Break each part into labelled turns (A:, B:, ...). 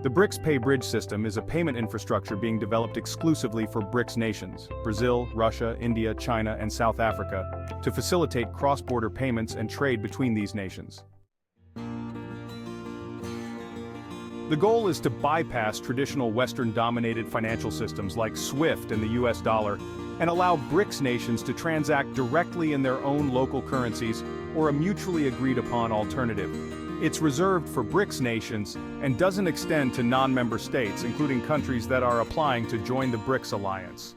A: The BRICS Pay bridge system is a payment infrastructure being developed exclusively for BRICS nations, Brazil, Russia, India, China, and South Africa, to facilitate cross-border payments and trade between these nations. The goal is to bypass traditional Western-dominated financial systems like SWIFT and the US dollar, and allow BRICS nations to transact directly in their own local currencies or a mutually agreed-upon alternative. It's reserved for BRICS nations and doesn't extend to non-member states, including countries that are applying to join the BRICS alliance.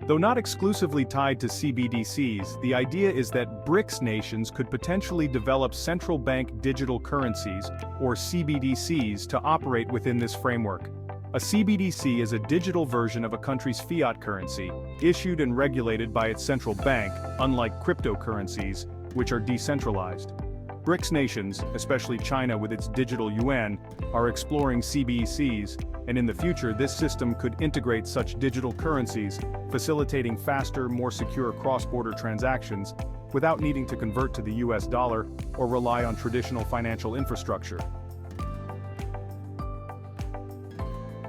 A: Though not exclusively tied to CBDCs, the idea is that BRICS nations could potentially develop central bank digital currencies, or CBDCs, to operate within this framework. A CBDC is a digital version of a country's fiat currency, issued and regulated by its central bank, unlike cryptocurrencies, which are decentralized. BRICS nations, especially China with its digital yuan, are exploring CBDCs, and in the future this system could integrate such digital currencies, facilitating faster, more secure cross-border transactions without needing to convert to the US dollar or rely on traditional financial infrastructure.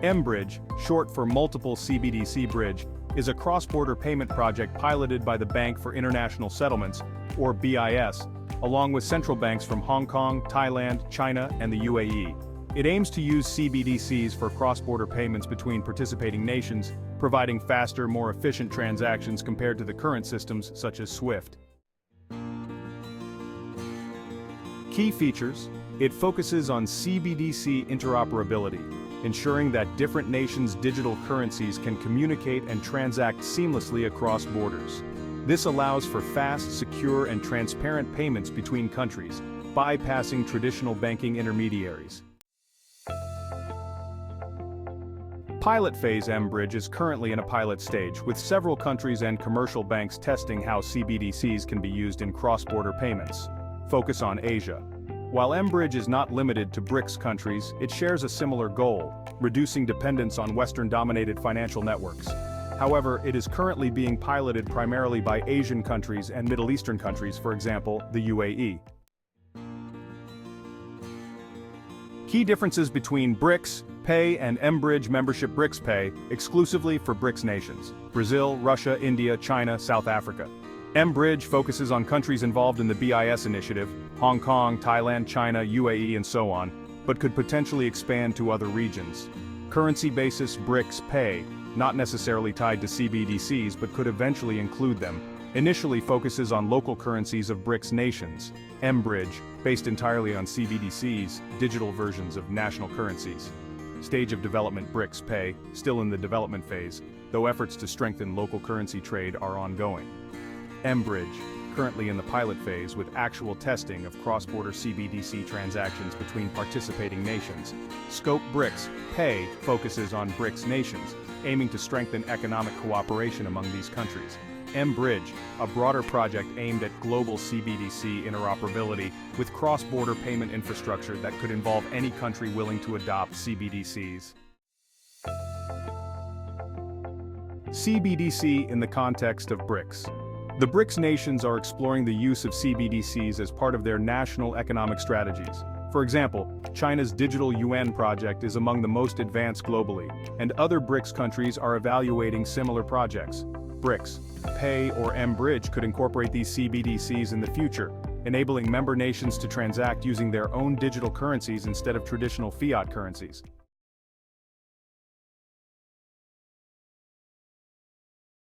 A: mBridge, short for Multiple CBDC Bridge, is a cross-border payment project piloted by the Bank for International Settlements, or BIS, along with central banks from Hong Kong, Thailand, China, and the UAE. It aims to use CBDCs for cross-border payments between participating nations, providing faster, more efficient transactions compared to the current systems such as SWIFT. Key features: it focuses on CBDC interoperability, ensuring that different nations' digital currencies can communicate and transact seamlessly across borders. This allows for fast, secure, and transparent payments between countries, bypassing traditional banking intermediaries. Pilot phase mBridge is currently in a pilot stage, with several countries and commercial banks testing how CBDCs can be used in cross-border payments. Focus on Asia. While mBridge is not limited to BRICS countries, it shares a similar goal: reducing dependence on Western-dominated financial networks. However, it is currently being piloted primarily by Asian countries and Middle Eastern countries, for example, the UAE. Key differences between BRICS Pay and mBridge membership: BRICS Pay, exclusively for BRICS nations, Brazil, Russia, India, China, South Africa. mBridge focuses on countries involved in the BIS initiative, Hong Kong, Thailand, China, UAE, and so on, but could potentially expand to other regions. Currency basis: BRICS Pay, not necessarily tied to CBDCs but could eventually include them, initially focuses on local currencies of BRICS nations. mBridge, based entirely on CBDCs, digital versions of national currencies. Stage of development: BRICS Pay, still in the development phase, though efforts to strengthen local currency trade are ongoing. mBridge, currently in the pilot phase with actual testing of cross-border CBDC transactions between participating nations. Scope: BRICS Pay focuses on BRICS nations, aiming to strengthen economic cooperation among these countries. mBridge, a broader project aimed at global CBDC interoperability with cross-border payment infrastructure that could involve any country willing to adopt CBDCs. CBDC in the context of BRICS. The BRICS nations are exploring the use of CBDCs as part of their national economic strategies. For example, China's digital yuan project is among the most advanced globally, and other BRICS countries are evaluating similar projects. BRICS Pay or mBridge could incorporate these CBDCs in the future, enabling member nations to transact using their own digital currencies instead of traditional fiat currencies.